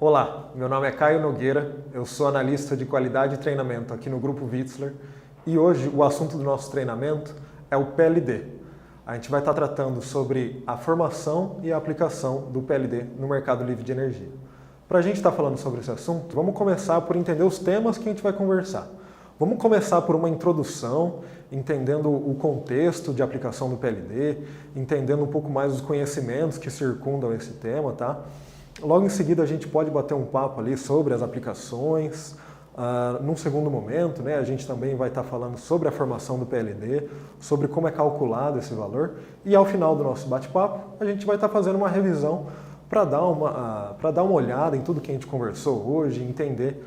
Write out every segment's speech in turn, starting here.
Olá, meu nome é Caio Nogueira, eu sou analista de qualidade e treinamento aqui no Grupo Witzler e hoje o assunto do nosso treinamento é o PLD. A gente vai estar tratando sobre a formação e a aplicação do PLD no mercado livre de energia. Para a gente estar falando sobre esse assunto, vamos começar por entender os temas que a gente vai conversar. Vamos começar por uma introdução, entendendo o contexto de aplicação do PLD, entendendo um pouco mais os conhecimentos que circundam esse tema, tá? Logo em seguida a gente pode bater um papo ali sobre as aplicações. Num segundo momento, né, a gente também vai estar falando sobre a formação do PLD, sobre como é calculado esse valor. E ao final do nosso bate-papo, a gente vai estar fazendo uma revisão para dar uma olhada em tudo que a gente conversou hoje, entender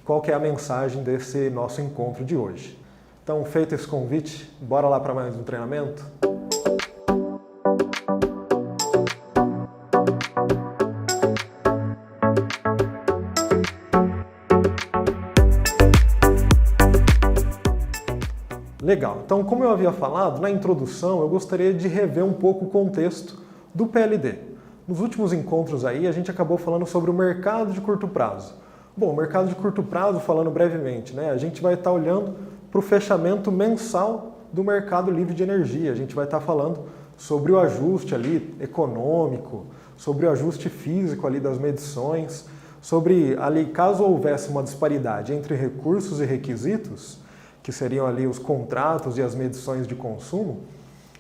qual que é a mensagem desse nosso encontro de hoje. Então, feito esse convite, bora lá para mais um treinamento? Legal, então como eu havia falado, na introdução eu gostaria de rever um pouco o contexto do PLD. Nos últimos encontros aí a gente acabou falando sobre o mercado de curto prazo. Bom, o mercado de curto prazo, falando brevemente, né, a gente vai estar olhando para o fechamento mensal do mercado livre de energia. A gente vai estar falando sobre o ajuste ali econômico, sobre o ajuste físico ali das medições, sobre ali caso houvesse uma disparidade entre recursos e requisitos, que seriam ali os contratos e as medições de consumo,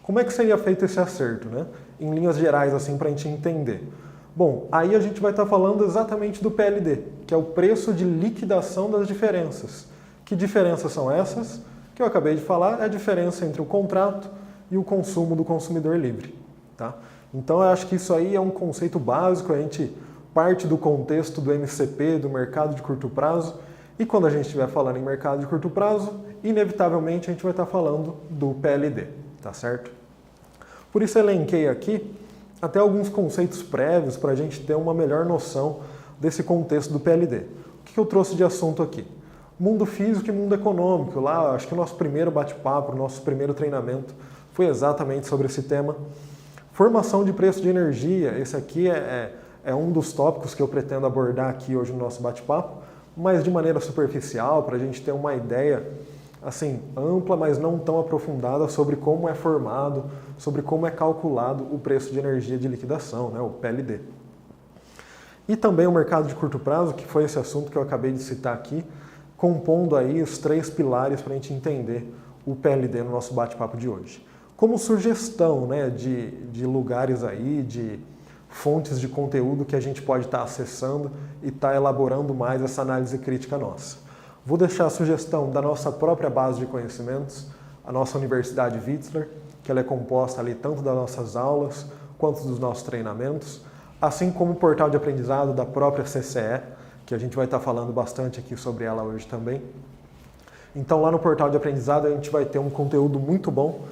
como é que seria feito esse acerto, né? Em linhas gerais, assim, para a gente entender. Bom, aí a gente vai estar falando exatamente do PLD, que é o preço de liquidação das diferenças. Que diferenças são essas? Que eu acabei de falar é a diferença entre o contrato e o consumo do consumidor livre. Tá? Então eu acho que isso aí é um conceito básico, a gente parte do contexto do MCP, do mercado de curto prazo, e quando a gente estiver falando em mercado de curto prazo, inevitavelmente a gente vai estar falando do PLD, tá certo? Por isso eu elenquei aqui até alguns conceitos prévios para a gente ter uma melhor noção desse contexto do PLD. O que eu trouxe de assunto aqui? Mundo físico e mundo econômico. Lá, acho que o nosso primeiro bate-papo, o nosso primeiro treinamento foi exatamente sobre esse tema. Formação de preço de energia. Esse aqui é um dos tópicos que eu pretendo abordar aqui hoje no nosso bate-papo, mas de maneira superficial, para a gente ter uma ideia assim, ampla, mas não tão aprofundada sobre como é formado, sobre como é calculado o preço de energia de liquidação, né, o PLD. E também o mercado de curto prazo, que foi esse assunto que eu acabei de citar aqui, compondo aí os 3 pilares para a gente entender o PLD no nosso bate-papo de hoje. Como sugestão, né, de lugares aí, de fontes de conteúdo que a gente pode estar acessando e estar elaborando mais essa análise crítica nossa. Vou deixar a sugestão da nossa própria base de conhecimentos, a nossa Universidade Witzler, que ela é composta ali tanto das nossas aulas quanto dos nossos treinamentos, assim como o portal de aprendizado da própria CCE, que a gente vai estar falando bastante aqui sobre ela hoje também. Então lá no portal de aprendizado a gente vai ter um conteúdo muito bom,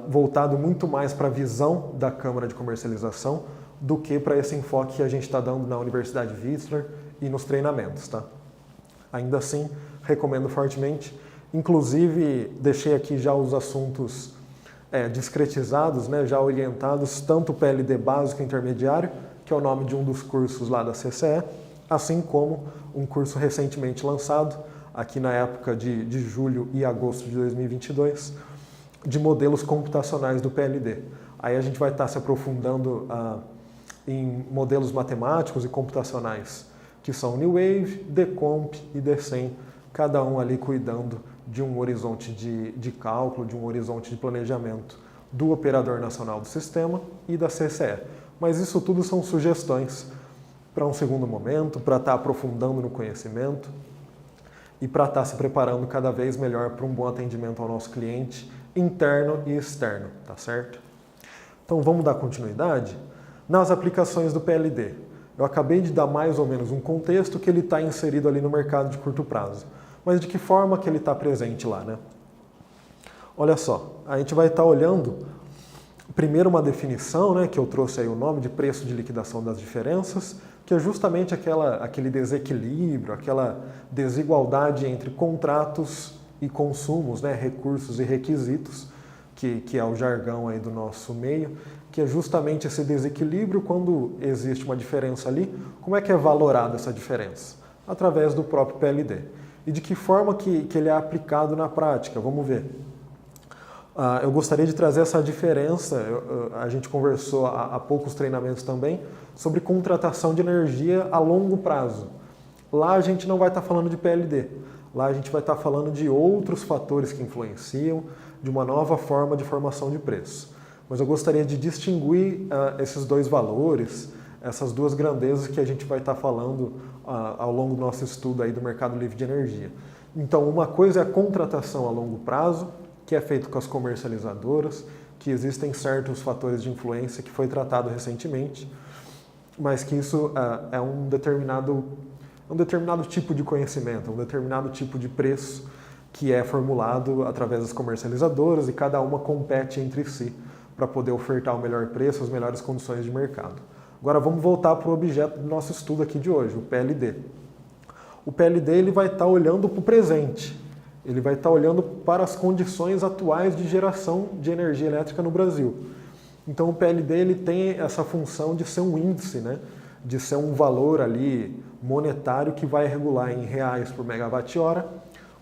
voltado muito mais para a visão da Câmara de Comercialização do que para esse enfoque que a gente está dando na Universidade Witzler e nos treinamentos, tá? Ainda assim, recomendo fortemente. Inclusive, deixei aqui já os assuntos discretizados, né, já orientados, tanto o PLD básico e intermediário, que é o nome de um dos cursos lá da CCE, assim como um curso recentemente lançado, aqui na época de julho e agosto de 2022, de modelos computacionais do PLD. Aí a gente vai estar se aprofundando em modelos matemáticos e computacionais, que são New Wave, Decomp e Decem, cada um ali cuidando de um horizonte de cálculo, de um horizonte de planejamento do Operador Nacional do Sistema e da CCE. Mas isso tudo são sugestões para um segundo momento, para estar aprofundando no conhecimento e para estar se preparando cada vez melhor para um bom atendimento ao nosso cliente, interno e externo, tá certo? Então vamos dar continuidade nas aplicações do PLD. Eu acabei de dar mais ou menos um contexto que ele está inserido ali no mercado de curto prazo. Mas de que forma que ele está presente lá, né? Olha só, a gente vai estar olhando primeiro uma definição, né, que eu trouxe aí o nome de preço de liquidação das diferenças, que é justamente aquele desequilíbrio, aquela desigualdade entre contratos e consumos, né, recursos e requisitos, que é o jargão aí do nosso meio, que é justamente esse desequilíbrio quando existe uma diferença ali, como é que é valorada essa diferença? Através do próprio PLD. E de que forma que ele é aplicado na prática? Vamos ver. Eu gostaria de trazer essa diferença, a gente conversou há poucos treinamentos também, sobre contratação de energia a longo prazo. Lá a gente não vai estar falando de PLD, lá a gente vai estar falando de outros fatores que influenciam, de uma nova forma de formação de preço. Mas eu gostaria de distinguir esses dois valores, essas duas grandezas que a gente vai estar falando ao longo do nosso estudo aí do mercado livre de energia. Então, uma coisa é a contratação a longo prazo, que é feito com as comercializadoras, que existem certos fatores de influência que foi tratado recentemente, mas que isso é um determinado tipo de conhecimento, um determinado tipo de preço que é formulado através das comercializadoras e cada uma compete entre si para poder ofertar o melhor preço, as melhores condições de mercado. Agora vamos voltar para o objeto do nosso estudo aqui de hoje, o PLD. O PLD ele vai estar olhando para o presente. Ele vai estar olhando para as condições atuais de geração de energia elétrica no Brasil. Então o PLD ele tem essa função de ser um índice, né? De ser um valor ali monetário que vai regular em reais por megawatt-hora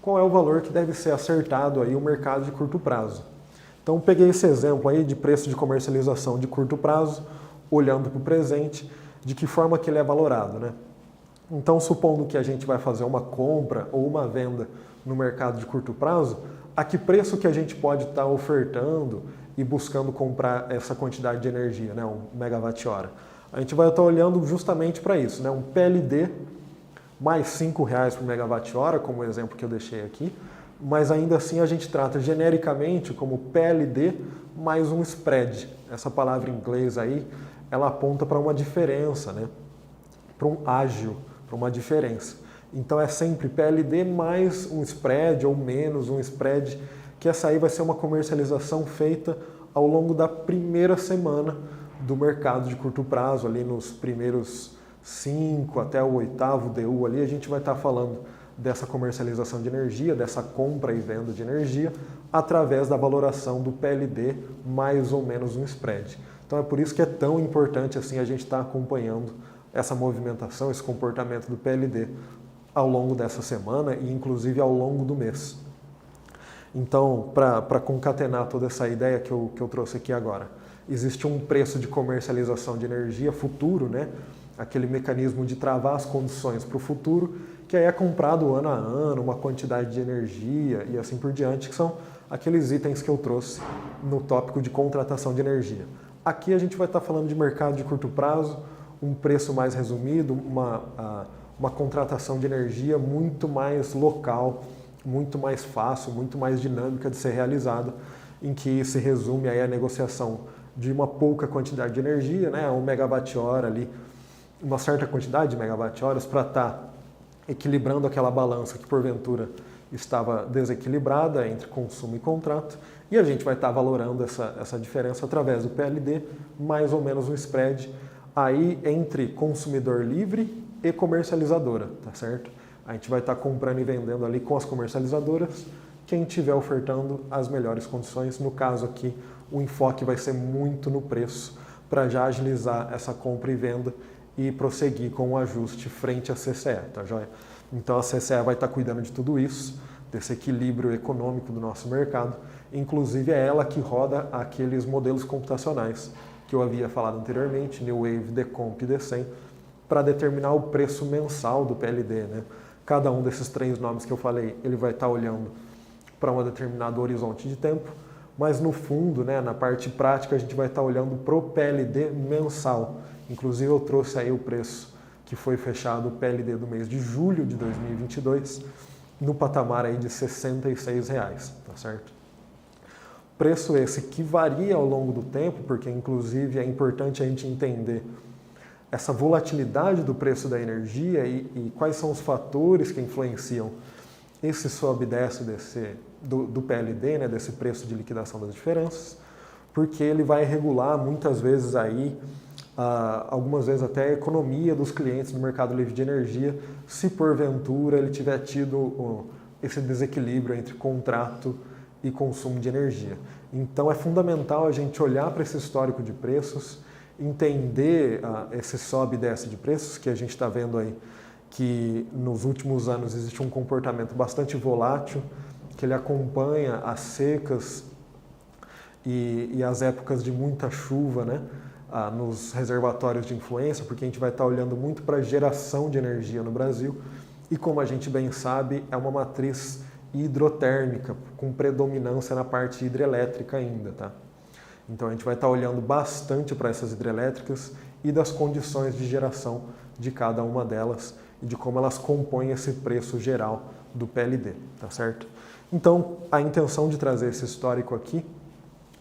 qual é o valor que deve ser acertado aí o mercado de curto prazo. Então peguei esse exemplo aí de preço de comercialização de curto prazo, olhando para o presente, de que forma que ele é valorado, né? Então supondo que a gente vai fazer uma compra ou uma venda no mercado de curto prazo, a que preço que a gente pode estar ofertando e buscando comprar essa quantidade de energia, né, um megawatt-hora. A gente vai estar olhando justamente para isso, né, um PLD mais R$ 5,00 por megawatt-hora, como o exemplo que eu deixei aqui, mas ainda assim a gente trata genericamente como PLD mais um spread. Essa palavra em inglês aí, ela aponta para uma diferença, né, para um ágio, para uma diferença. Então é sempre PLD mais um spread ou menos um spread, que essa aí vai ser uma comercialização feita ao longo da primeira semana do mercado de curto prazo, ali nos primeiros 5 até o 8º DU ali, a gente vai estar falando dessa comercialização de energia, dessa compra e venda de energia, através da valoração do PLD mais ou menos um spread. Então é por isso que é tão importante assim a gente estar acompanhando essa movimentação, esse comportamento do PLD ao longo dessa semana e inclusive ao longo do mês. Então, para concatenar toda essa ideia que eu trouxe aqui agora, existe um preço de comercialização de energia futuro, né? Aquele mecanismo de travar as condições para o futuro, que aí é comprado ano a ano, uma quantidade de energia e assim por diante, que são aqueles itens que eu trouxe no tópico de contratação de energia. Aqui a gente vai estar falando de mercado de curto prazo, um preço mais resumido, uma contratação de energia muito mais local, muito mais fácil, muito mais dinâmica de ser realizada, em que se resume aí a negociação de uma pouca quantidade de energia, né, 1 megawatt-hora ali, uma certa quantidade de megawatt-horas para estar equilibrando aquela balança que porventura estava desequilibrada entre consumo e contrato, e a gente vai estar valorando essa diferença através do PLD, mais ou menos um spread aí entre consumidor livre e comercializadora, tá certo? A gente vai estar comprando e vendendo ali com as comercializadoras, quem estiver ofertando as melhores condições. No caso aqui, o enfoque vai ser muito no preço, para já agilizar essa compra e venda e prosseguir com o ajuste frente à CCE, tá joia? Então a CCE vai estar cuidando de tudo isso, desse equilíbrio econômico do nosso mercado, inclusive é ela que roda aqueles modelos computacionais que eu havia falado anteriormente, New Wave, Decomp e Decem, para determinar o preço mensal do PLD, né? Cada um desses 3 nomes que eu falei, ele vai estar olhando para um determinado horizonte de tempo, mas no fundo, né, na parte prática, a gente vai estar olhando para o PLD mensal. Inclusive eu trouxe aí o preço que foi fechado, o PLD do mês de julho de 2022, no patamar aí de R$ 66,00, tá certo? Preço esse que varia ao longo do tempo, porque inclusive é importante a gente entender essa volatilidade do preço da energia e quais são os fatores que influenciam esse sobe e desce do PLD, né, desse preço de liquidação das diferenças, porque ele vai regular muitas vezes aí, algumas vezes até a economia dos clientes no mercado livre de energia, se porventura ele tiver tido esse desequilíbrio entre contrato e consumo de energia. Então é fundamental a gente olhar para esse histórico de preços, entender esse sobe e desce de preços, que a gente está vendo aí que nos últimos anos existe um comportamento bastante volátil, que ele acompanha as secas e as épocas de muita chuva, né, nos reservatórios de influência, porque a gente vai estar olhando muito para a geração de energia no Brasil e, como a gente bem sabe, é uma matriz hidrotérmica, com predominância na parte hidrelétrica ainda, tá? Então a gente vai estar olhando bastante para essas hidrelétricas e das condições de geração de cada uma delas e de como elas compõem esse preço geral do PLD, tá certo? Então a intenção de trazer esse histórico aqui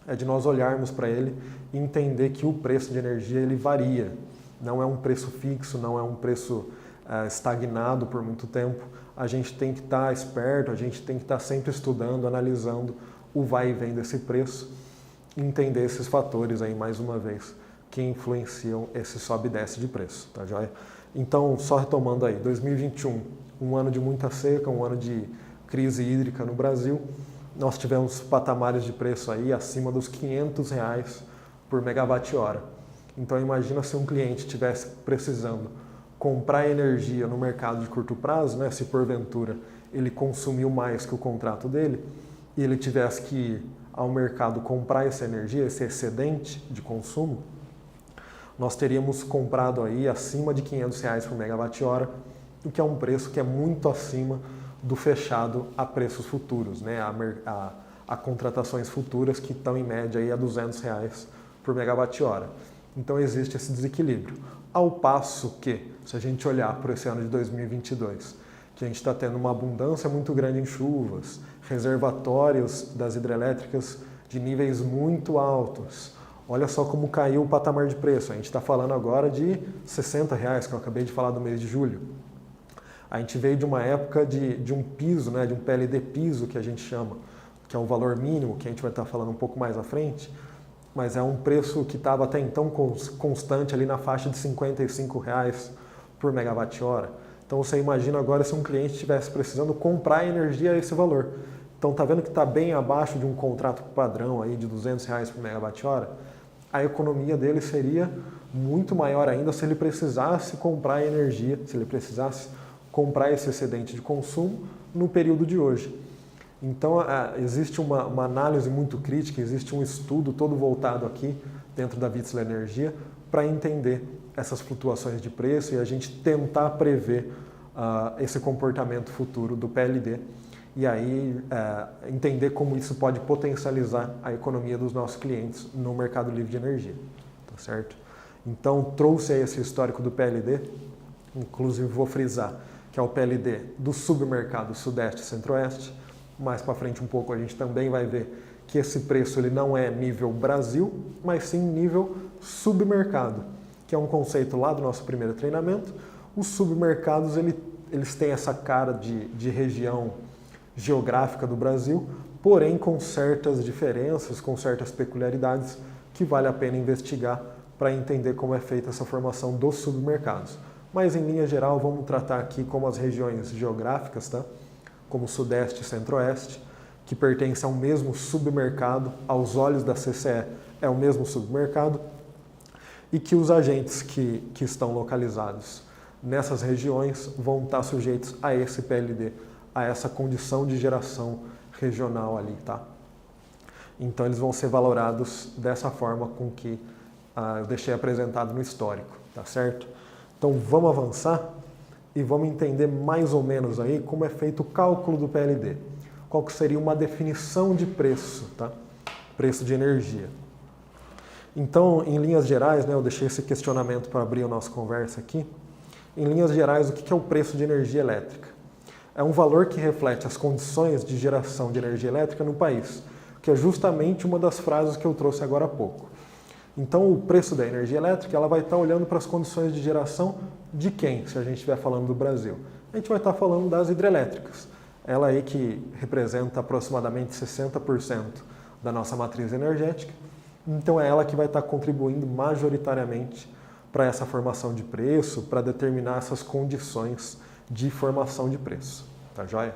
é de nós olharmos para ele e entender que o preço de energia ele varia, não é um preço fixo, não é um preço estagnado por muito tempo. A gente tem que estar esperto, a gente tem que estar sempre estudando, analisando o vai e vem desse preço, entender esses fatores aí, mais uma vez, que influenciam esse sobe e desce de preço, tá joia? Então, só retomando aí, 2021, um ano de muita seca, um ano de crise hídrica no Brasil, nós tivemos patamares de preço aí acima dos R$500 por megawatt-hora. Então, imagina se um cliente estivesse precisando comprar energia no mercado de curto prazo, né, se porventura ele consumiu mais que o contrato dele, e ele tivesse que ir ao mercado comprar essa energia, esse excedente de consumo, nós teríamos comprado aí acima de R$500 por megawatt-hora, o que é um preço que é muito acima do fechado a preços futuros, né, a contratações futuras que estão em média aí a R$200 por megawatt-hora. Então existe esse desequilíbrio. Ao passo que, se a gente olhar para esse ano de 2022, que a gente está tendo uma abundância muito grande em chuvas, reservatórios das hidrelétricas de níveis muito altos. Olha só como caiu o patamar de preço. A gente está falando agora de R$60, que eu acabei de falar do mês de julho. A gente veio de uma época de um piso, né, de um PLD piso, que a gente chama, que é o valor mínimo, que a gente vai estar falando um pouco mais à frente, mas é um preço que estava até então constante ali na faixa de R$55 por megawatt-hora. Então você imagina agora se um cliente estivesse precisando comprar energia a esse valor. Então está vendo que está bem abaixo de um contrato padrão aí de R$200 por megawatt-hora? A economia dele seria muito maior ainda se ele precisasse comprar energia, se ele precisasse comprar esse excedente de consumo no período de hoje. Então existe uma análise muito crítica, existe um estudo todo voltado aqui dentro da Wietzler Energia para entender essas flutuações de preço e a gente tentar prever esse comportamento futuro do PLD e aí entender como isso pode potencializar a economia dos nossos clientes no mercado livre de energia, tá certo? Então trouxe aí esse histórico do PLD, inclusive vou frisar que é o PLD do submercado Sudeste e Centro-Oeste. Mais para frente um pouco a gente também vai ver que esse preço ele não é nível Brasil, mas sim nível submercado, que é um conceito lá do nosso primeiro treinamento. Os submercados eles têm essa cara de região geográfica do Brasil, porém com certas diferenças, com certas peculiaridades que vale a pena investigar para entender como é feita essa formação dos submercados. Mas em linha geral vamos tratar aqui como as regiões geográficas, tá? Como Sudeste e Centro-Oeste, que pertencem ao mesmo submercado, aos olhos da CCE é o mesmo submercado, e que os agentes que estão localizados nessas regiões vão estar sujeitos a esse PLD, a essa condição de geração regional ali, tá? Então eles vão ser valorados dessa forma com que eu deixei apresentado no histórico, tá certo? Então vamos avançar e vamos entender mais ou menos aí como é feito o cálculo do PLD. Qual que seria uma definição de preço, tá? Preço de energia. Então, em linhas gerais, né, eu deixei esse questionamento para abrir a nossa conversa aqui. Em linhas gerais, o que é o preço de energia elétrica? É um valor que reflete as condições de geração de energia elétrica no país, que é justamente uma das frases que eu trouxe agora há pouco. Então, o preço da energia elétrica ela vai estar olhando para as condições de geração de quem, se a gente estiver falando do Brasil? A gente vai estar falando das hidrelétricas. Ela aí que representa aproximadamente 60% da nossa matriz energética. Então, é ela que vai estar contribuindo majoritariamente para essa formação de preço, para determinar essas condições de formação de preço. Tá joia?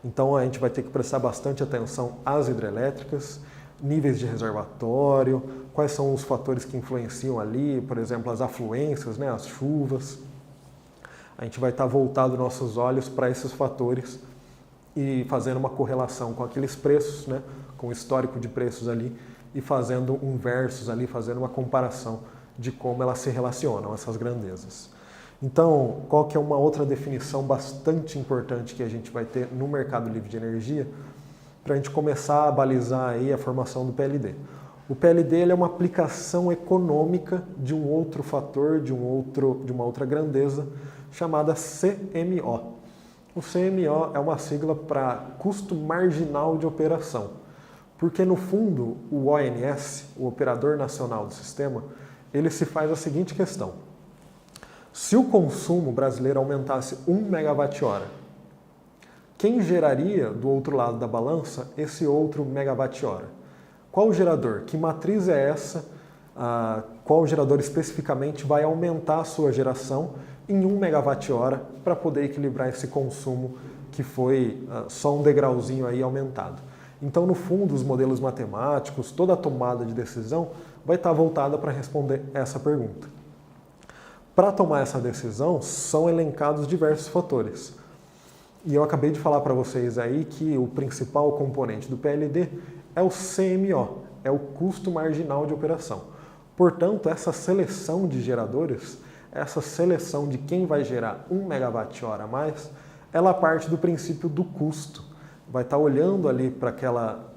Então a gente vai ter que prestar bastante atenção às hidrelétricas, níveis de reservatório, quais são os fatores que influenciam ali, por exemplo, as afluências, né, as chuvas. A gente vai estar voltado nossos olhos para esses fatores e fazendo uma correlação com aqueles preços, né, com o histórico de preços ali, e fazendo um versus ali, fazendo uma comparação de como elas se relacionam, essas grandezas. Então, qual que é uma outra definição bastante importante que a gente vai ter no mercado livre de energia para a gente começar a balizar aí a formação do PLD? O PLD ele é uma aplicação econômica de um outro fator, de uma outra grandeza, chamada CMO. O CMO é uma sigla para custo marginal de operação, porque no fundo o ONS, o Operador Nacional do Sistema, ele se faz a seguinte questão: se o consumo brasileiro aumentasse 1 megawatt-hora, quem geraria do outro lado da balança esse outro megawatt-hora? Qual gerador? Que matriz é essa? Qual gerador especificamente vai aumentar a sua geração em 1 megawatt-hora para poder equilibrar esse consumo que foi só um degrauzinho aí aumentado? Então, no fundo, os modelos matemáticos, toda a tomada de decisão vai estar voltada para responder essa pergunta. Para tomar essa decisão, são elencados diversos fatores. E eu acabei de falar para vocês aí que o principal componente do PLD é o CMO, é o custo marginal de operação. Portanto, essa seleção de geradores, essa seleção de quem vai gerar 1 megawatt-hora a mais, ela parte do princípio do custo. Vai estar olhando ali para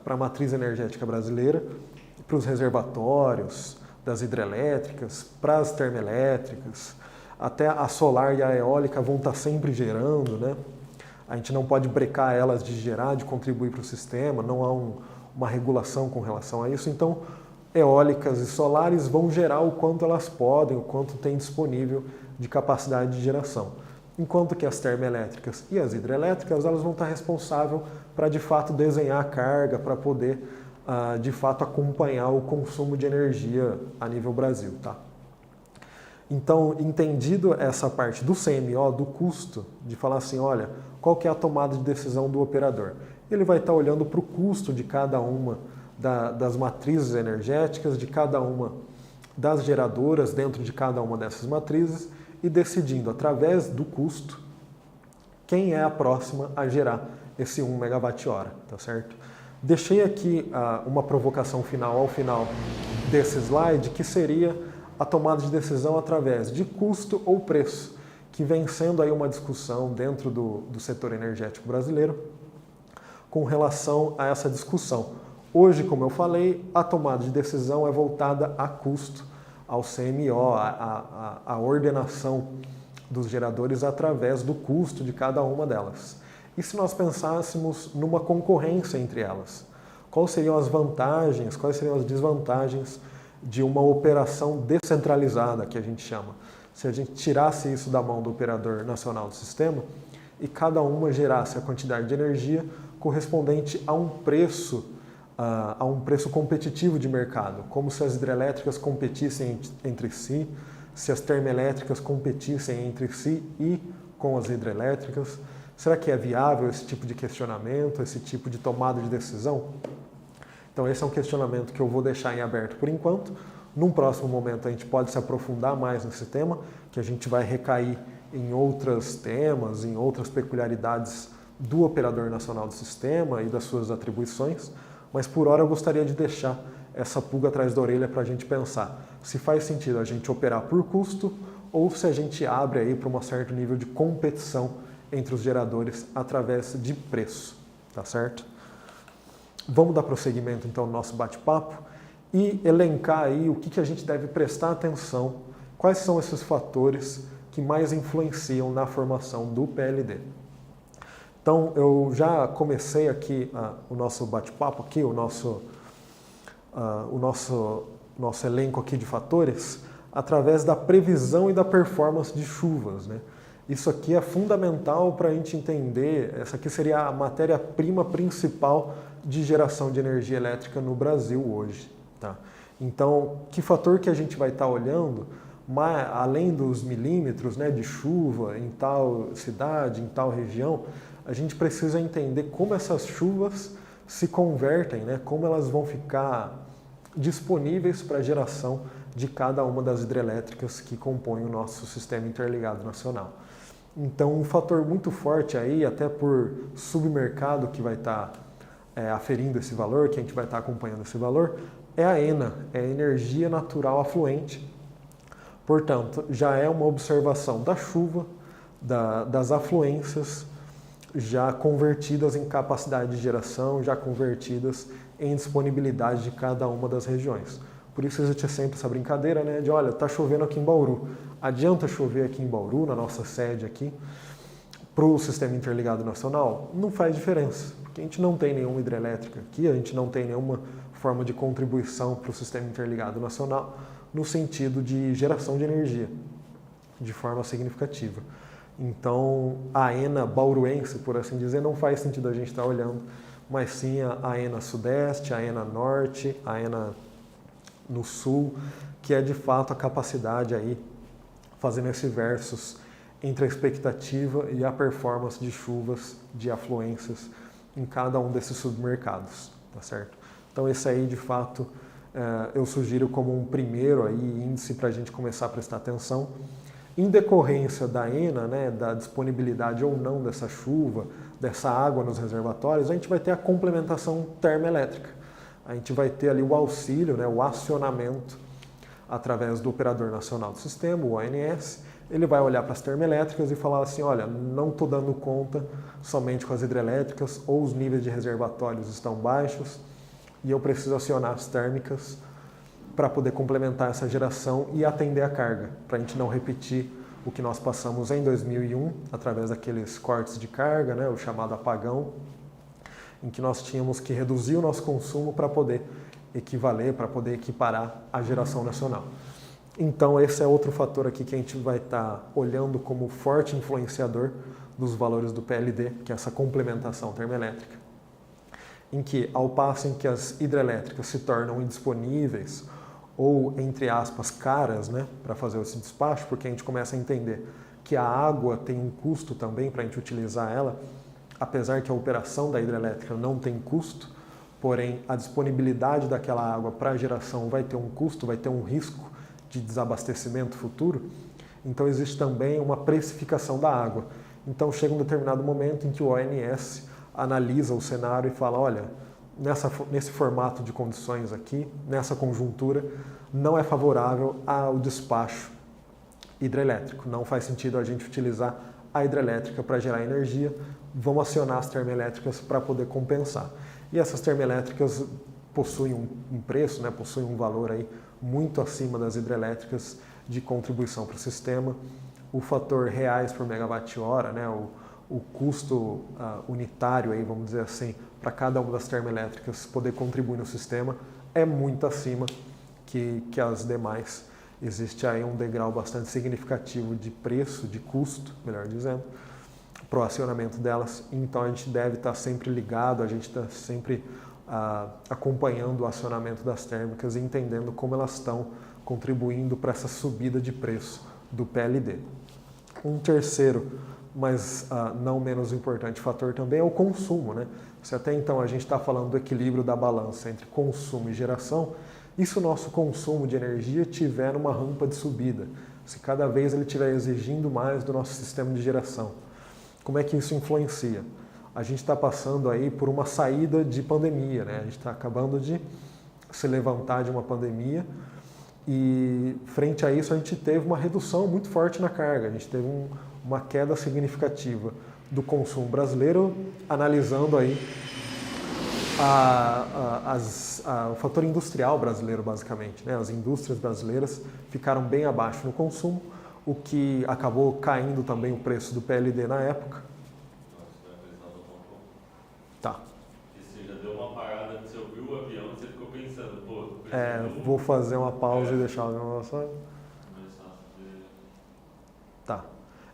a matriz energética brasileira, para os reservatórios das hidrelétricas, para as termoelétricas, até a solar e a eólica vão estar sempre gerando, né? A gente não pode brecar elas de gerar, de contribuir para o sistema, não há uma regulação com relação a isso. Então, eólicas e solares vão gerar o quanto elas podem, o quanto tem disponível de capacidade de geração. Enquanto que as termoelétricas e as hidrelétricas elas vão estar responsáveis para, de fato, desenhar a carga, para poder, de fato, acompanhar o consumo de energia a nível Brasil. Tá? Então, entendido essa parte do CMO, do custo, de falar assim, olha, qual que é a tomada de decisão do operador? Ele vai estar olhando para o custo de cada uma das matrizes energéticas, de cada uma das geradoras dentro de cada uma dessas matrizes e decidindo, através do custo, quem é a próxima a gerar esse 1 megawatt-hora, tá certo? Deixei aqui uma provocação final ao final desse slide, que seria a tomada de decisão através de custo ou preço, que vem sendo aí uma discussão dentro do setor energético brasileiro com relação a essa discussão. Hoje, como eu falei, a tomada de decisão é voltada a custo, ao CMO, a ordenação dos geradores através do custo de cada uma delas. E se nós pensássemos numa concorrência entre elas? Quais seriam as vantagens, quais seriam as desvantagens de uma operação descentralizada, que a gente chama? Se a gente tirasse isso da mão do Operador Nacional do Sistema e cada uma gerasse a quantidade de energia correspondente a um preço competitivo de mercado, como se as hidrelétricas competissem entre si, se as termoelétricas competissem entre si e com as hidrelétricas. Será que é viável esse tipo de questionamento, esse tipo de tomada de decisão? Então esse é um questionamento que eu vou deixar em aberto por enquanto. Num próximo momento a gente pode se aprofundar mais nesse tema, que a gente vai recair em outros temas, em outras peculiaridades do Operador Nacional do Sistema e das suas atribuições. Mas por hora eu gostaria de deixar essa pulga atrás da orelha para a gente pensar se faz sentido a gente operar por custo ou se a gente abre aí para um certo nível de competição entre os geradores através de preço, tá certo? Vamos dar prosseguimento então no nosso bate-papo e elencar aí o que a gente deve prestar atenção, quais são esses fatores que mais influenciam na formação do PLD. Então, eu já comecei aqui o nosso bate-papo, aqui, o nosso elenco aqui de fatores, através da previsão e da performance de chuvas, né? Isso aqui é fundamental para a gente entender, essa aqui seria a matéria-prima principal de geração de energia elétrica no Brasil hoje. Tá? Então, que fator que a gente vai estar olhando além dos milímetros, né, de chuva em tal cidade, em tal região, a gente precisa entender como essas chuvas se convertem, né, como elas vão ficar disponíveis para a geração de cada uma das hidrelétricas que compõem o nosso sistema interligado nacional. Então, um fator muito forte aí, até por submercado que vai estar aferindo esse valor, que a gente vai estar acompanhando esse valor, é a ENA, é a energia natural afluente. Portanto, já é uma observação da chuva, das afluências, já convertidas em capacidade de geração, já convertidas em disponibilidade de cada uma das regiões. Por isso existe sempre essa brincadeira, né, de olha, está chovendo aqui em Bauru. Adianta chover aqui em Bauru, na nossa sede aqui, para o Sistema Interligado Nacional? Não faz diferença, porque a gente não tem nenhuma hidrelétrica aqui, a gente não tem nenhuma forma de contribuição para o Sistema Interligado Nacional no sentido de geração de energia, de forma significativa. Então, a ENA bauruense, por assim dizer, não faz sentido a gente estar olhando, mas sim a ENA Sudeste, a ENA Norte, a ENA no Sul, que é de fato a capacidade aí, fazendo esse versus entre a expectativa e a performance de chuvas, de afluências em cada um desses submercados, tá certo? Então esse aí, de fato, eu sugiro como um primeiro aí índice para a gente começar a prestar atenção. Em decorrência da ENA, né, da disponibilidade ou não dessa chuva, dessa água nos reservatórios, a gente vai ter a complementação termoelétrica. A gente vai ter ali o auxílio, né, o acionamento através do Operador Nacional do Sistema, o ONS. Ele vai olhar para as termoelétricas e falar assim, olha, não estou dando conta somente com as hidrelétricas, ou os níveis de reservatórios estão baixos, e eu preciso acionar as térmicas para poder complementar essa geração e atender a carga, para a gente não repetir o que nós passamos em 2001, através daqueles cortes de carga, né, o chamado apagão, em que nós tínhamos que reduzir o nosso consumo para poder equivaler, para poder equiparar a geração nacional. Então esse é outro fator aqui que a gente vai estar olhando como forte influenciador dos valores do PLD, que é essa complementação termoelétrica, em que, ao passo em que as hidrelétricas se tornam indisponíveis ou, entre aspas, caras, né, para fazer esse despacho, porque a gente começa a entender que a água tem um custo também para a gente utilizar ela, apesar que a operação da hidrelétrica não tem custo, porém a disponibilidade daquela água para a geração vai ter um custo, vai ter um risco de desabastecimento futuro. Então existe também uma precificação da água. Então chega um determinado momento em que o ONS analisa o cenário e fala, olha, nesse formato de condições aqui, nessa conjuntura, não é favorável ao despacho hidrelétrico. Não faz sentido a gente utilizar a hidrelétrica para gerar energia, vamos acionar as termoelétricas para poder compensar. E essas termoelétricas possuem um preço, né, possuem um valor aí muito acima das hidrelétricas de contribuição para o sistema. O fator reais por megawatt-hora, né, o custo unitário, aí, vamos dizer assim, para cada uma das termoelétricas poder contribuir no sistema é muito acima que as demais. Existe aí um degrau bastante significativo de preço, de custo, melhor dizendo, para o acionamento delas. Então a gente deve estar sempre ligado, a gente está sempre acompanhando o acionamento das térmicas e entendendo como elas estão contribuindo para essa subida de preço do PLD. Um terceiro, mas não menos importante fator também é o consumo, né? Se até então a gente está falando do equilíbrio da balança entre consumo e geração, e se o nosso consumo de energia tiver uma rampa de subida, se cada vez ele estiver exigindo mais do nosso sistema de geração, como é que isso influencia? A gente está passando aí por uma saída de pandemia, né? A gente está acabando de se levantar de uma pandemia e, frente a isso, a gente teve uma redução muito forte na carga, a gente teve uma queda significativa do consumo brasileiro, analisando aí o fator industrial brasileiro, basicamente, né? As indústrias brasileiras ficaram bem abaixo no consumo, o que acabou caindo também o preço do PLD na época. Tá. Você já deu uma parada, você ouviu o avião, você ficou pensando, pô... Vou fazer uma pausa e deixar o avião passar. Tá.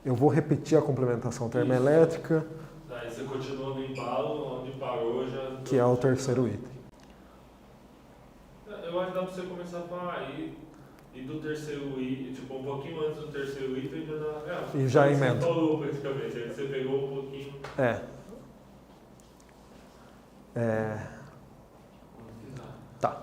Eu vou repetir a complementação termoelétrica. Aí você continua no embalo, onde parou já... Que é o terceiro item. Eu acho que dá para você começar a falar aí E do terceiro item, tipo, um pouquinho antes do terceiro item já E já emenda. Você falou praticamente, aí você pegou um pouquinho. Tá.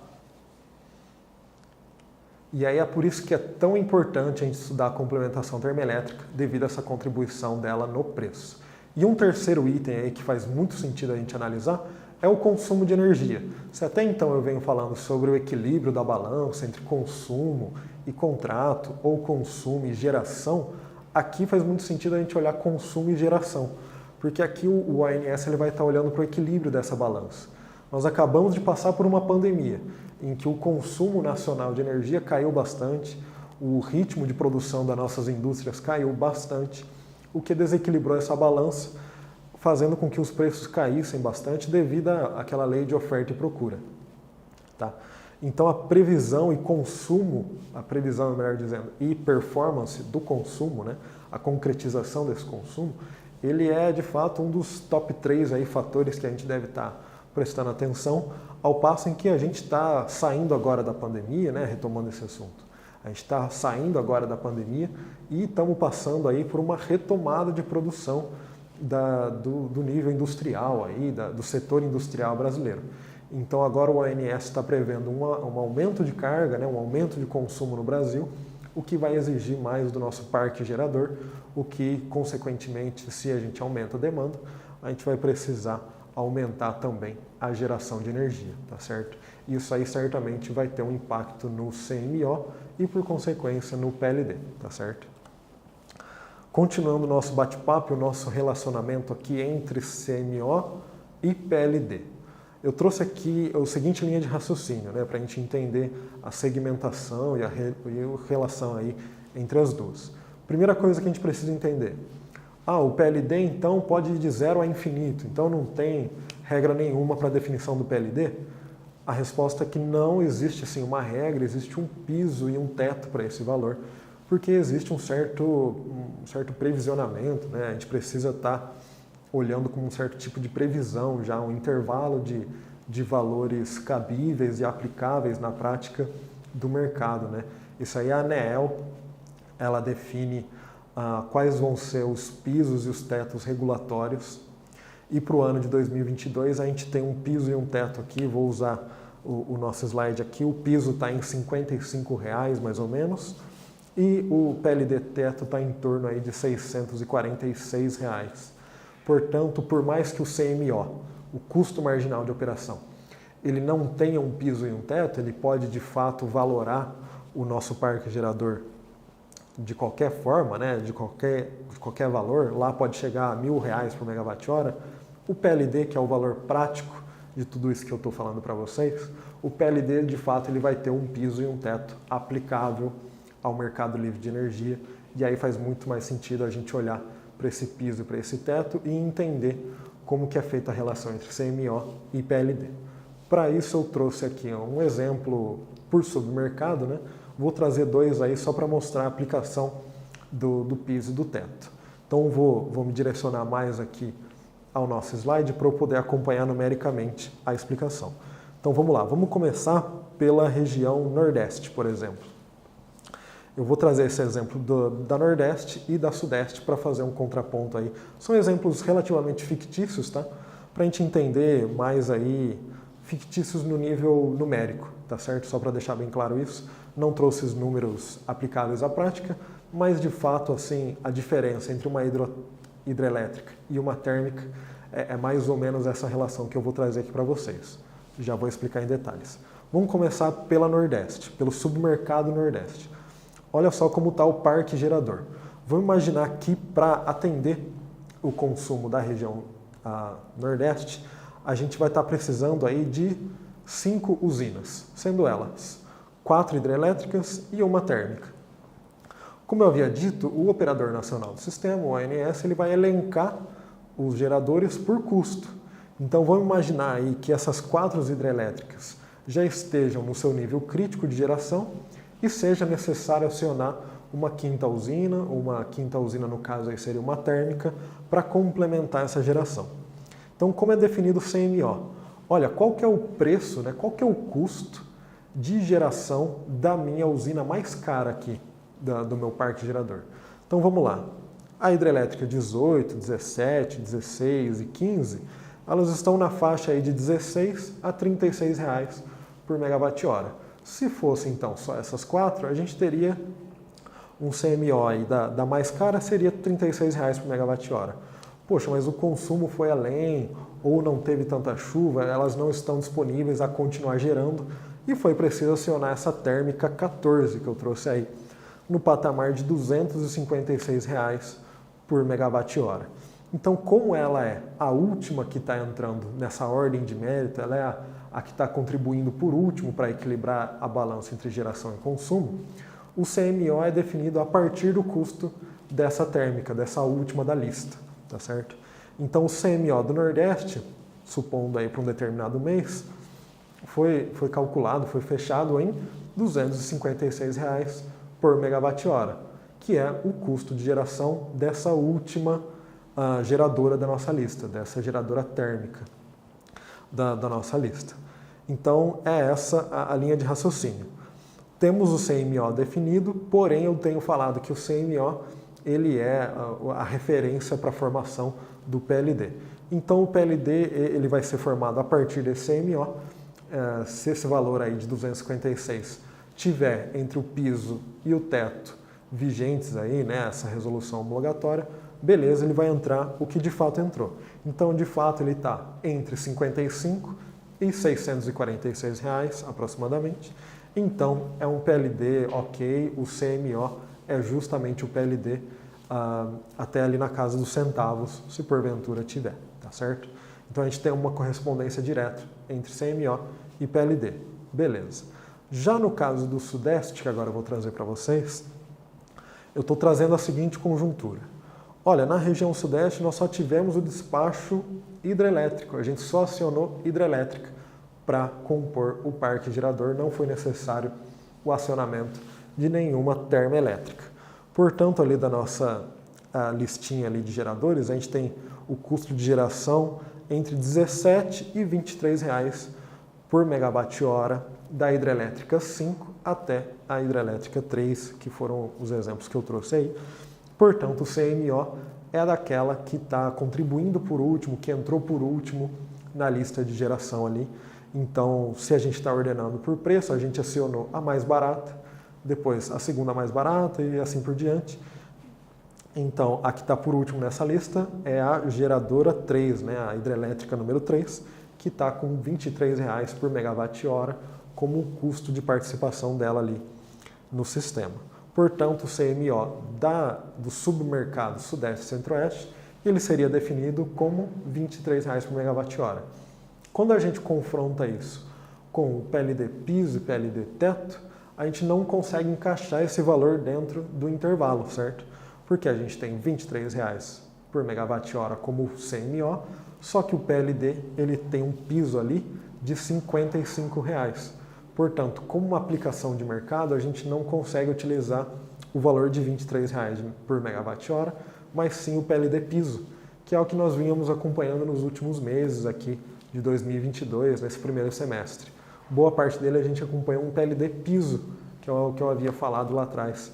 E aí é por isso que é tão importante a gente estudar a complementação termoelétrica, devido a essa contribuição dela no preço. E um terceiro item aí que faz muito sentido a gente analisar é o consumo de energia. Se até então eu venho falando sobre o equilíbrio da balança entre consumo e contrato, ou consumo e geração, aqui faz muito sentido a gente olhar consumo e geração, porque aqui o ONS ele vai estar olhando para o equilíbrio dessa balança. Nós acabamos de passar por uma pandemia, em que o consumo nacional de energia caiu bastante, o ritmo de produção das nossas indústrias caiu bastante, o que desequilibrou essa balança, fazendo com que os preços caíssem bastante devido àquela lei de oferta e procura. Tá? Então a previsão e consumo, a previsão, melhor dizendo, e performance do consumo, né, a concretização desse consumo, ele é de fato um dos top 3 aí, fatores que a gente deve estar prestando atenção, ao passo em que a gente está saindo agora da pandemia, né, retomando esse assunto. A gente está saindo agora da pandemia e estamos passando aí por uma retomada de produção do nível industrial, aí, do setor industrial brasileiro. Então agora o ONS está prevendo um aumento de carga, né, um aumento de consumo no Brasil, o que vai exigir mais do nosso parque gerador, o que, consequentemente, se a gente aumenta a demanda, a gente vai precisar aumentar também a geração de energia, tá certo? Isso aí certamente vai ter um impacto no CMO e, por consequência, no PLD, tá certo? Continuando o nosso bate-papo, o nosso relacionamento aqui entre CMO e PLD. Eu trouxe aqui a seguinte linha de raciocínio, né, para a gente entender a segmentação e a relação aí entre as duas. Primeira coisa que a gente precisa entender. O PLD então pode ir de 0 a infinito, então não tem regra nenhuma para a definição do PLD? A resposta é que não existe assim, uma regra, existe um piso e um teto para esse valor, porque existe um certo previsionamento, né? A gente precisa estar olhando com um certo tipo de previsão, já um intervalo de valores cabíveis e aplicáveis na prática do mercado, né? Isso aí a ANEEL, ela define quais vão ser os pisos e os tetos regulatórios. E para o ano de 2022 a gente tem um piso e um teto aqui, vou usar o nosso slide aqui, o piso está em R$ 55,00 mais ou menos, e o PLD teto está em torno aí de R$ 646,00. Portanto, por mais que o CMO, o custo marginal de operação, ele não tenha um piso e um teto, ele pode de fato valorar o nosso parque gerador de qualquer forma, né, de qualquer valor, lá pode chegar a R$ 1.000 por megawatt-hora. O PLD, que é o valor prático de tudo isso que eu estou falando para vocês, o PLD de fato ele vai ter um piso e um teto aplicável ao mercado livre de energia, e aí faz muito mais sentido a gente olhar para esse piso e para esse teto e entender como que é feita a relação entre CMO e PLD. Para isso eu trouxe aqui um exemplo por submercado, né? Vou trazer dois aí só para mostrar a aplicação do piso e do teto. Então vou me direcionar mais aqui ao nosso slide para eu poder acompanhar numericamente a explicação. Então vamos lá, vamos começar pela região Nordeste, por exemplo. Eu vou trazer esse exemplo da Nordeste e da Sudeste para fazer um contraponto aí. São exemplos relativamente fictícios, tá? Para a gente entender mais aí, fictícios no nível numérico, tá certo? Só para deixar bem claro isso. Não trouxe os números aplicáveis à prática, mas de fato, assim, a diferença entre uma hidrelétrica e uma térmica é mais ou menos essa relação que eu vou trazer aqui para vocês. Já vou explicar em detalhes. Vamos começar pela Nordeste, pelo submercado Nordeste. Olha só como está o parque gerador. Vamos imaginar que para atender o consumo da região Nordeste, a gente vai estar precisando aí de 5 usinas, sendo elas 4 hidrelétricas e uma térmica. Como eu havia dito, o Operador Nacional do Sistema, o ONS, ele vai elencar os geradores por custo. Então vamos imaginar aí que essas 4 hidrelétricas já estejam no seu nível crítico de geração e seja necessário acionar uma quinta usina no caso aí seria uma térmica, para complementar essa geração. Então como é definido o CMO? Olha, qual que é o preço, né, qual que é o custo de geração da minha usina mais cara aqui, do meu parque gerador. Então vamos lá. A hidrelétrica 18, 17, 16 e 15, elas estão na faixa aí de 16 a 36 reais por megawatt-hora. Se fosse então só essas quatro, a gente teria um CMO aí da mais cara, seria 36 reais por megawatt-hora. Poxa, mas o consumo foi além, ou não teve tanta chuva, elas não estão disponíveis a continuar gerando, e foi preciso acionar essa térmica 14 que eu trouxe aí, no patamar de R$ 256 reais por megawatt-hora. Então, como ela é a última que está entrando nessa ordem de mérito, ela é a que está contribuindo por último para equilibrar a balança entre geração e consumo, o CMO é definido a partir do custo dessa térmica, dessa última da lista, tá certo? Então, o CMO do Nordeste, supondo aí para um determinado mês, foi calculado, foi fechado em R$ 256 reais por megawatt-hora, que é o custo de geração dessa última geradora da nossa lista, dessa geradora térmica da nossa lista. Então, é essa a linha de raciocínio. Temos o CMO definido, porém eu tenho falado que o CMO ele é a referência para a formação do PLD. Então, o PLD ele vai ser formado a partir desse CMO. Se esse valor aí de 256 tiver entre o piso e o teto vigentes aí, né, essa resolução homologatória, beleza, ele vai entrar o que de fato entrou. Então, de fato, ele está entre 55 e 646 reais aproximadamente. Então, é um PLD ok, o CMO é justamente o PLD até ali na casa dos centavos, se porventura tiver, tá certo? Então, a gente tem uma correspondência direta entre CMO e PLD. Beleza. Já no caso do Sudeste, que agora eu vou trazer para vocês, eu estou trazendo a seguinte conjuntura. Olha, na região Sudeste nós só tivemos o despacho hidrelétrico, a gente só acionou hidrelétrica para compor o parque gerador, não foi necessário o acionamento de nenhuma termoelétrica. Portanto, ali da nossa listinha ali de geradores, a gente tem o custo de geração entre 17 e 23 reais por megawatt-hora da hidrelétrica 5 até a hidrelétrica 3, que foram os exemplos que eu trouxe aí. Portanto, o CMO é daquela que está contribuindo por último, que entrou por último na lista de geração ali. Então, se a gente está ordenando por preço, a gente acionou a mais barata, depois a segunda mais barata e assim por diante. Então, a que está por último nessa lista é a geradora 3, né, a hidrelétrica número 3, que está com R$ 23 reais por megawatt-hora como o custo de participação dela ali no sistema. Portanto, o CMO do submercado Sudeste e Centro-Oeste, ele seria definido como R$ 23 reais por megawatt-hora. Quando a gente confronta isso com o PLD piso e PLD teto, a gente não consegue encaixar esse valor dentro do intervalo, certo? Porque a gente tem R$ 23 reais por megawatt-hora como CMO, só que o PLD ele tem um piso ali de R$ 55 reais. Portanto, como uma aplicação de mercado, a gente não consegue utilizar o valor de R$ 23 reais por megawatt-hora, mas sim o PLD piso, que é o que nós vínhamos acompanhando nos últimos meses aqui de 2022, nesse primeiro semestre. Boa parte dele a gente acompanhou um PLD piso, que é o que eu havia falado lá atrás,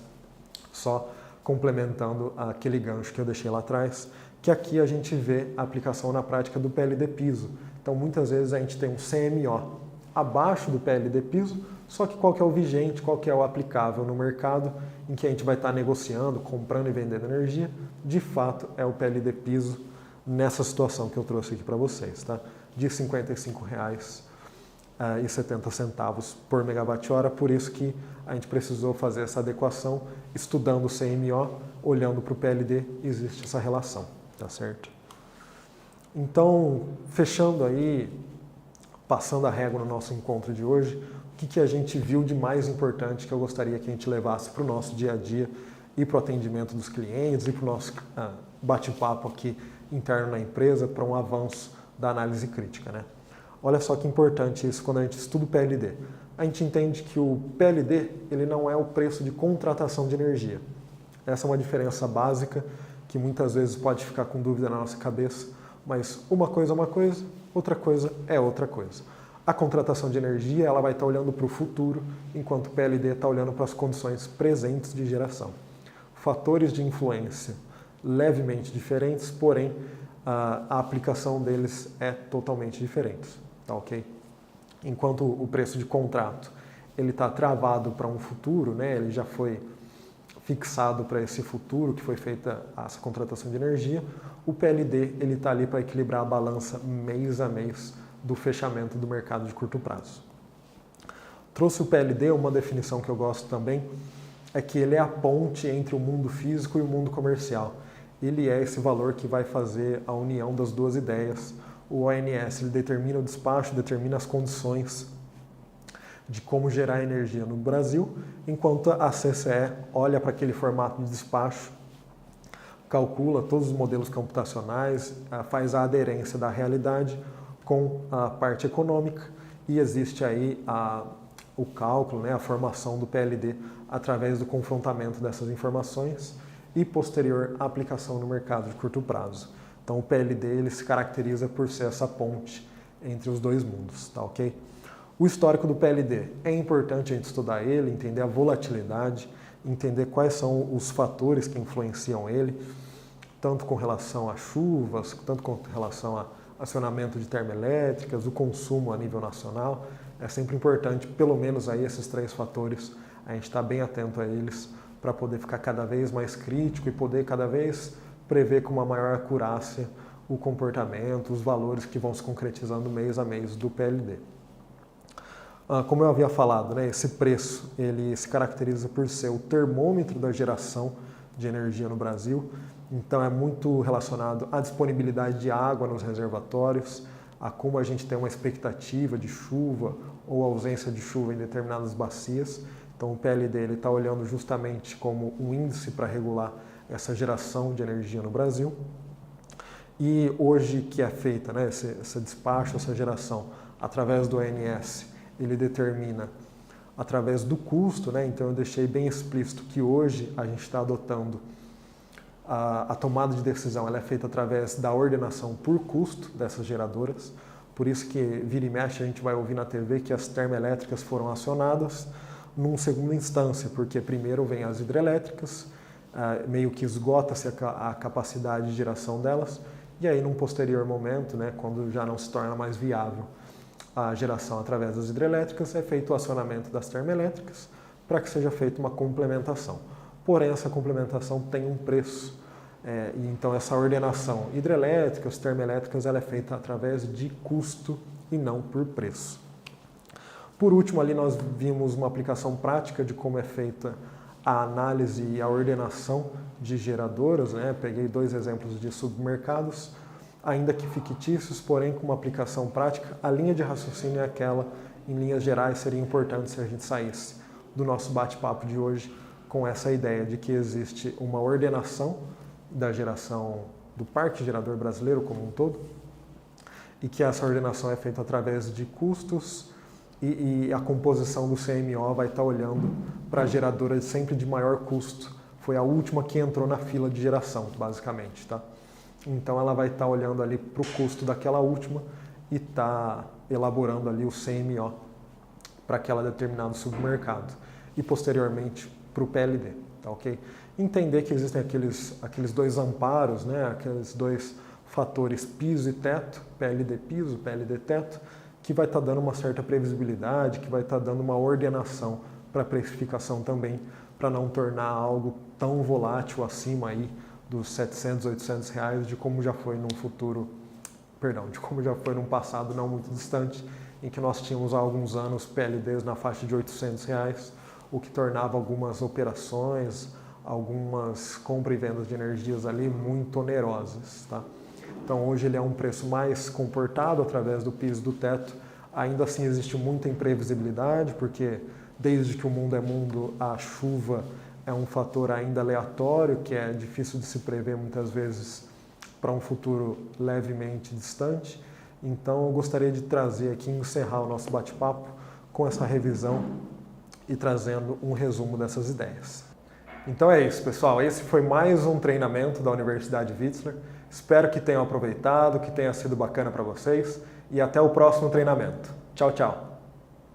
só complementando aquele gancho que eu deixei lá atrás, que aqui a gente vê a aplicação na prática do PLD piso. Então, muitas vezes a gente tem um CMO abaixo do PLD piso, só que qual que é o vigente, qual que é o aplicável no mercado em que a gente vai estar negociando, comprando e vendendo energia, de fato é o PLD piso nessa situação que eu trouxe aqui para vocês, tá? De R$ 55,70 por megawatt-hora, por isso que a gente precisou fazer essa adequação, estudando o CMO, olhando para o PLD, existe essa relação, tá certo? Então, fechando aí, passando a régua no nosso encontro de hoje, o que a gente viu de mais importante que eu gostaria que a gente levasse para o nosso dia a dia e para o atendimento dos clientes e para o nosso bate-papo aqui interno na empresa para um avanço da análise crítica, né? Olha só que importante isso quando a gente estuda o PLD. A gente entende que o PLD ele não é o preço de contratação de energia. Essa é uma diferença básica que muitas vezes pode ficar com dúvida na nossa cabeça, mas uma coisa é uma coisa, outra coisa é outra coisa. A contratação de energia ela vai estar olhando para o futuro, enquanto o PLD está olhando para as condições presentes de geração. Fatores de influência levemente diferentes, porém a aplicação deles é totalmente diferente, tá ok? Enquanto o preço de contrato ele está travado para um futuro, né? Ele já foi fixado para esse futuro que foi feita essa contratação de energia, o PLD ele está ali para equilibrar a balança mês a mês do fechamento do mercado de curto prazo. Trouxe o PLD, uma definição que eu gosto também, é que ele é a ponte entre o mundo físico e o mundo comercial. Ele é esse valor que vai fazer a união das duas ideias. O ONS ele determina o despacho, determina as condições de como gerar energia no Brasil, enquanto a CCE olha para aquele formato de despacho, calcula todos os modelos computacionais, faz a aderência da realidade com a parte econômica e existe aí o cálculo, né, a formação do PLD através do confrontamento dessas informações e posterior aplicação no mercado de curto prazo. Então o PLD ele se caracteriza por ser essa ponte entre os dois mundos, tá ok? O histórico do PLD é importante a gente estudar ele, entender a volatilidade, entender quais são os fatores que influenciam ele, tanto com relação a chuvas, tanto com relação a acionamento de termoelétricas, o consumo a nível nacional. É sempre importante, pelo menos aí esses 3 fatores, a gente estar bem atento a eles para poder ficar cada vez mais crítico e poder cada vez prever com uma maior acurácia o comportamento, os valores que vão se concretizando mês a mês do PLD. Como eu havia falado, né, esse preço ele se caracteriza por ser o termômetro da geração de energia no Brasil, então é muito relacionado à disponibilidade de água nos reservatórios, a como a gente tem uma expectativa de chuva ou ausência de chuva em determinadas bacias. Então o PLD está olhando justamente como um índice para regular essa geração de energia no Brasil. E hoje que é feita, né, esse despacho, essa geração, através do ONS, ele determina através do custo, né? Então eu deixei bem explícito que hoje a gente está adotando a tomada de decisão, ela é feita através da ordenação por custo dessas geradoras, por isso que vira e mexe a gente vai ouvir na TV que as termoelétricas foram acionadas num segunda instância, porque primeiro vem as hidrelétricas, meio que esgota-se a capacidade de geração delas, e aí num posterior momento, né, quando já não se torna mais viável a geração através das hidrelétricas, é feito o acionamento das termoelétricas para que seja feita uma complementação. Porém, essa complementação tem um preço, e então essa ordenação hidrelétricas, termoelétricas, ela é feita através de custo e não por preço. Por último, ali nós vimos uma aplicação prática de como é feita a análise e a ordenação de geradoras, né? Peguei 2 exemplos de submercados, ainda que fictícios, porém com uma aplicação prática. A linha de raciocínio é aquela, em linhas gerais, seria importante se a gente saísse do nosso bate-papo de hoje com essa ideia de que existe uma ordenação da geração do parque gerador brasileiro como um todo e que essa ordenação é feita através de custos e a composição do CMO vai estar olhando para a geradora sempre de maior custo. Foi a última que entrou na fila de geração, basicamente, tá? Então ela vai estar olhando ali para o custo daquela última e está elaborando ali o CMO para aquela determinado submercado e posteriormente para o PLD, tá ok? Entender que existem aqueles 2 amparos, né? Aqueles 2 fatores piso e teto, PLD piso, PLD teto, que vai estar dando uma certa previsibilidade, que vai estar dando uma ordenação para a precificação também, para não tornar algo tão volátil acima aí dos 700, 800 reais, de como já foi num passado não muito distante, em que nós tínhamos há alguns anos PLDs na faixa de 800 reais, o que tornava algumas operações, algumas compra e vendas de energias ali muito onerosas, tá? Então hoje ele é um preço mais comportado através do piso do teto. Ainda assim existe muita imprevisibilidade, porque desde que o mundo é mundo, a chuva é um fator ainda aleatório, que é difícil de se prever muitas vezes para um futuro levemente distante. Então eu gostaria de trazer aqui, encerrar o nosso bate-papo com essa revisão e trazendo um resumo dessas ideias. Então é isso, pessoal. Esse foi mais um treinamento da Universidade Wetzlar. Espero que tenham aproveitado, que tenha sido bacana para vocês e até o próximo treinamento. Tchau, tchau.